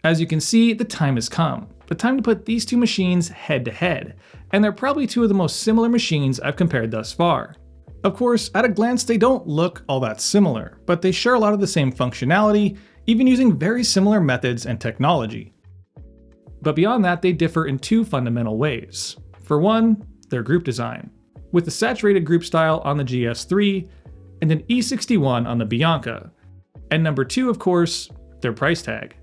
As you can see, the time has come. The time to put these two machines head to head, and they're probably two of the most similar machines I've compared thus far. Of course, at a glance they don't look all that similar, but they share a lot of the same functionality, even using very similar methods and technology. But beyond that, they differ in two fundamental ways. For one, their group design, with the saturated group style on the GS3 and an E61 on the Bianca. And number two, of course, their price tag.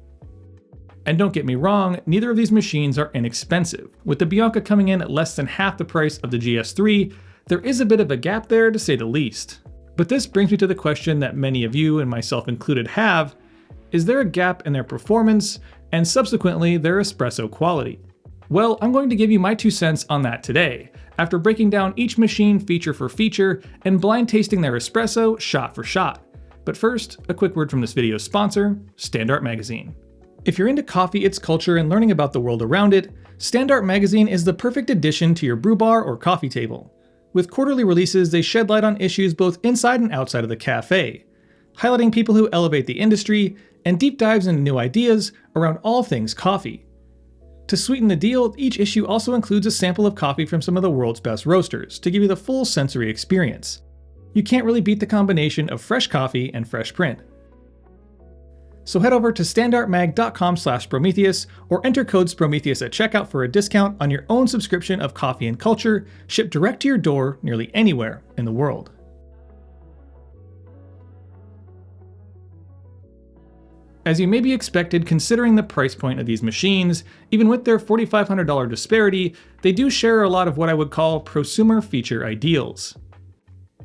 And don't get me wrong, neither of these machines are inexpensive. With the Bianca coming in at less than half the price of the GS3, there is a bit of a gap there to say the least. But this brings me to the question that many of you, and myself included, have: is there a gap in their performance, and subsequently their espresso quality? Well, I'm going to give you my 2 cents on that today, after breaking down each machine feature for feature and blind tasting their espresso shot for shot. But first, a quick word from this video's sponsor, STANDART Magazine. If you're into coffee, its culture, and learning about the world around it, STANDART Magazine is the perfect addition to your brew bar or coffee table. With quarterly releases, they shed light on issues both inside and outside of the cafe, highlighting people who elevate the industry, and deep dives into new ideas around all things coffee. To sweeten the deal, each issue also includes a sample of coffee from some of the world's best roasters to give you the full sensory experience. You can't really beat the combination of fresh coffee and fresh print. So head over to standartmag.com/Sprometheus or enter code Sprometheus at checkout for a discount on your own subscription of coffee and culture, shipped direct to your door nearly anywhere in the world. As you may be expected considering the price point of these machines, even with their $4,500 disparity, they do share a lot of what I would call prosumer feature ideals.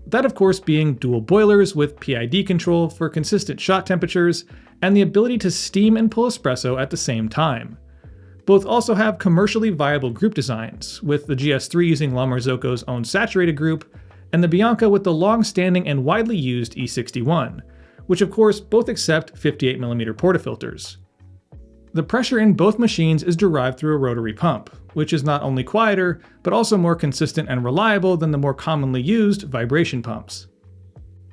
That of course being dual boilers with PID control for consistent shot temperatures, and the ability to steam and pull espresso at the same time. Both also have commercially viable group designs, with the GS3 using La Marzocco's own saturated group, and the Bianca with the long-standing and widely used E61, which of course both accept 58mm portafilters. The pressure in both machines is derived through a rotary pump, which is not only quieter, but also more consistent and reliable than the more commonly used vibration pumps.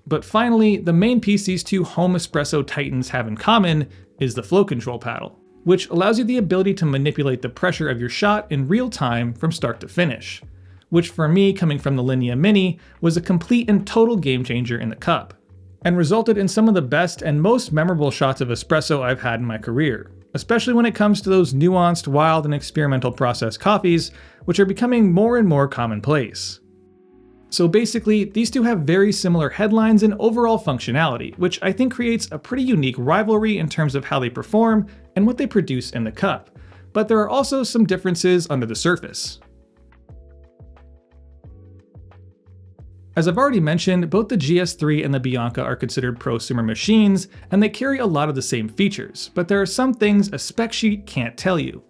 But finally, the main piece these two home espresso titans have in common is the flow control paddle, which allows you the ability to manipulate the pressure of your shot in real time from start to finish, which for me, coming from the Linea Mini, was a complete and total game changer in the cup, and resulted in some of the best and most memorable shots of espresso I've had in my career, especially when it comes to those nuanced, wild, and experimental processed coffees, which are becoming more and more commonplace. So basically, these two have very similar headlines and overall functionality, which I think creates a pretty unique rivalry in terms of how they perform and what they produce in the cup. But there are also some differences under the surface. As I've already mentioned, both the GS3 and the Bianca are considered prosumer machines, and they carry a lot of the same features, but there are some things a spec sheet can't tell you.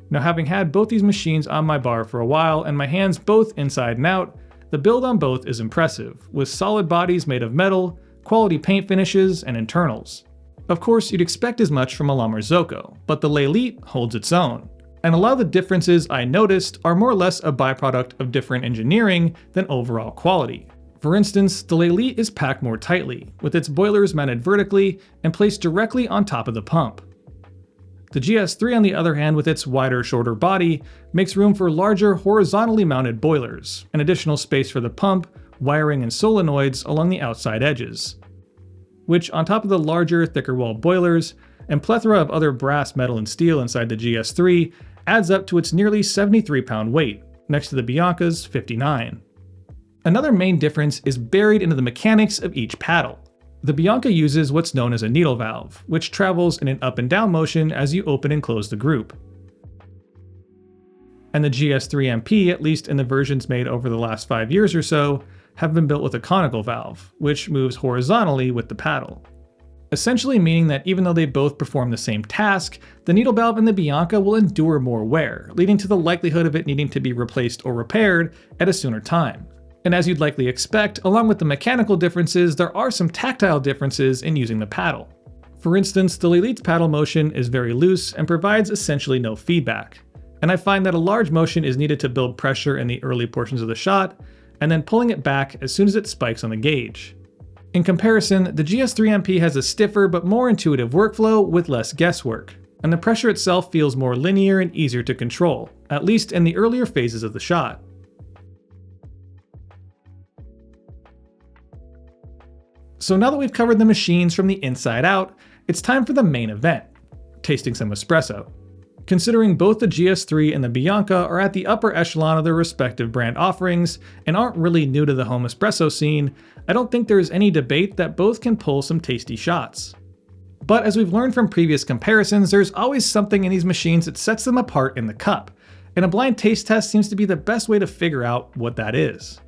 Now, having had both these machines on my bar for a while and my hands both inside and out, the build on both is impressive, with solid bodies made of metal, quality paint finishes, and internals. Of course, you'd expect as much from a La Marzocco, but the Lelit holds its own. And a lot of the differences I noticed are more or less a byproduct of different engineering than overall quality. For instance, the Lelit is packed more tightly, with its boilers mounted vertically and placed directly on top of the pump. The GS3 on the other hand, with its wider, shorter body, makes room for larger horizontally mounted boilers, and additional space for the pump, wiring, and solenoids along the outside edges, which on top of the larger, thicker walled boilers, and plethora of other brass, metal, and steel inside the GS3, adds up to its nearly 73-pound weight, next to the Bianca's 59. Another main difference is buried into the mechanics of each paddle. The Bianca uses what's known as a needle valve, which travels in an up and down motion as you open and close the group. And the GS3MP, at least in the versions made over the last 5 years or so, have been built with a conical valve, which moves horizontally with the paddle. Essentially meaning that even though they both perform the same task, the needle valve in the Bianca will endure more wear, leading to the likelihood of it needing to be replaced or repaired at a sooner time. And as you'd likely expect, along with the mechanical differences, there are some tactile differences in using the paddle. For instance, the Lelit's paddle motion is very loose and provides essentially no feedback. And I find that a large motion is needed to build pressure in the early portions of the shot, and then pulling it back as soon as it spikes on the gauge. In comparison, the GS3MP has a stiffer but more intuitive workflow with less guesswork. and the pressure itself feels more linear and easier to control, at least in the earlier phases of the shot. So now that we've covered the machines from the inside out, it's time for the main event, tasting some espresso. Considering both the GS3 and the Bianca are at the upper echelon of their respective brand offerings and aren't really new to the home espresso scene, I don't think there is any debate that both can pull some tasty shots. But as we've learned from previous comparisons, there's always something in these machines that sets them apart in the cup, and a blind taste test seems to be the best way to figure out what that is.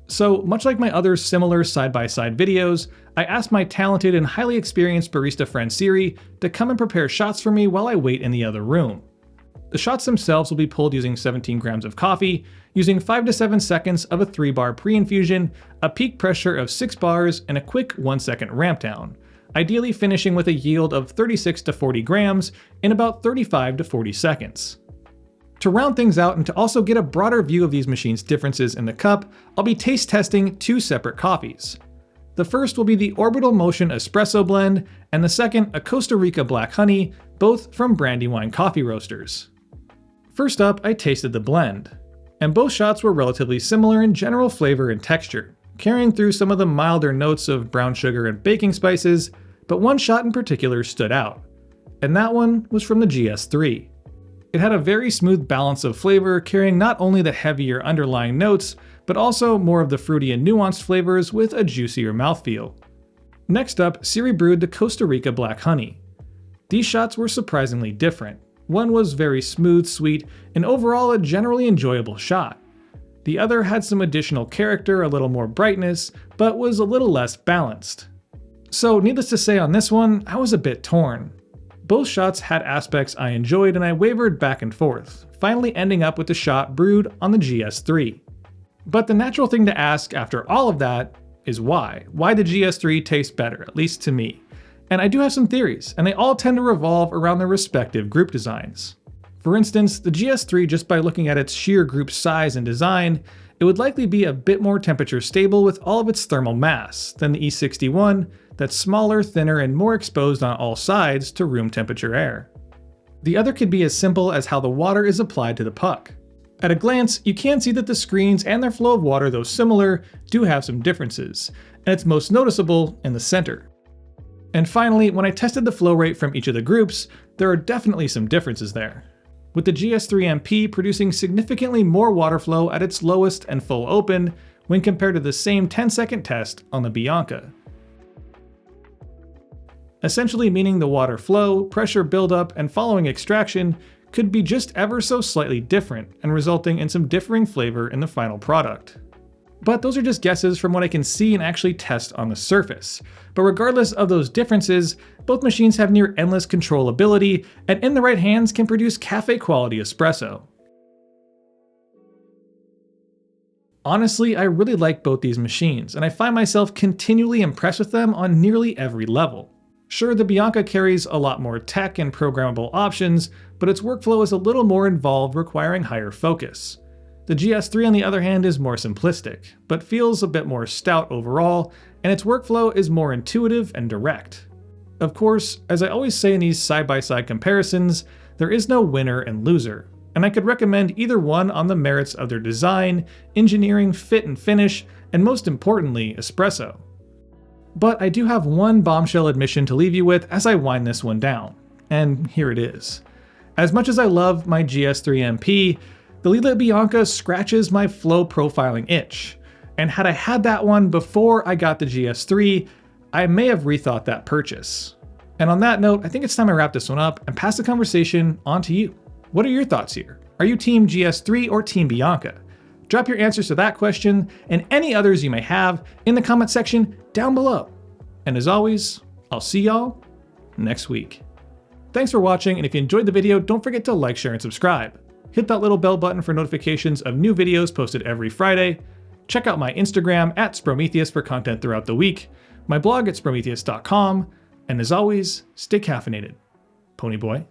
So, much like my other similar side-by-side videos, I asked my talented and highly experienced barista friend Siri to come and prepare shots for me while I wait in the other room. The shots themselves will be pulled using 17 grams of coffee, using 5 to 7 seconds of a 3-bar pre-infusion, a peak pressure of 6 bars, and a quick 1-second ramp down, ideally finishing with a yield of 36 to 40 grams in about 35 to 40 seconds. To round things out and to also get a broader view of these machines' differences in the cup, I'll be taste testing 2 separate coffees. The first will be the Orbital Motion Espresso blend, and the second a Costa Rica Black Honey, both from Brandywine Coffee Roasters. First up, I tasted the blend, and both shots were relatively similar in general flavor and texture, carrying through some of the milder notes of brown sugar and baking spices, but one shot in particular stood out, and that one was from the GS3. It had a very smooth balance of flavor, carrying not only the heavier underlying notes, but also more of the fruity and nuanced flavors with a juicier mouthfeel. Next up, Siri brewed the Costa Rica Black Honey. These shots were surprisingly different. One was very smooth, sweet, and overall a generally enjoyable shot. The other had some additional character, a little more brightness, but was a little less balanced. So needless to say on this one, I was a bit torn. Both shots had aspects I enjoyed and I wavered back and forth, finally ending up with the shot brewed on the GS3. But the natural thing to ask after all of that is why? Why the GS3 tastes better, at least to me? And I do have some theories, and they all tend to revolve around their respective group designs. For instance, the GS3, just by looking at its sheer group size and design, it would likely be a bit more temperature stable with all of its thermal mass than the E61, that's smaller, thinner, and more exposed on all sides to room temperature air. The other could be as simple as how the water is applied to the puck. At a glance, you can see that the screens and their flow of water, though similar, do have some differences, and it's most noticeable in the center. And finally, when I tested the flow rate from each of the groups, there are definitely some differences there, with the GS3MP producing significantly more water flow at its lowest and full open when compared to the same 10-second test on the Bianca. Essentially meaning the water flow, pressure buildup, and following extraction could be just ever so slightly different and resulting in some differing flavor in the final product. But those are just guesses from what I can see and actually test on the surface. But regardless of those differences, both machines have near endless controllability and in the right hands can produce cafe quality espresso. Honestly, I really like both these machines and I find myself continually impressed with them on nearly every level. Sure, the Bianca carries a lot more tech and programmable options, but its workflow is a little more involved, requiring higher focus. The GS3 on the other hand is more simplistic, but feels a bit more stout overall, and its workflow is more intuitive and direct. Of course, as I always say in these side-by-side comparisons, there is no winner and loser, and I could recommend either one on the merits of their design, engineering, fit and finish, and most importantly, espresso. But I do have one bombshell admission to leave you with as I wind this one down, and here it is. As much as I love my GS3MP, the Lelit Bianca scratches my flow profiling itch, and had I had that one before I got the GS3, I may have rethought that purchase. And on that note, I think it's time I wrap this one up and pass the conversation on to you. What are your thoughts here? Are you Team GS3 or Team Bianca? Drop your answers to that question and any others you may have in the comment section down below. And as always, I'll see y'all next week. Thanks for watching, and if you enjoyed the video, don't forget to like, share, and subscribe. Hit that little bell button for notifications of new videos posted every Friday. Check out my Instagram at Sprometheus for content throughout the week, my blog at Sprometheus.com, and as always, stay caffeinated. Pony Boy.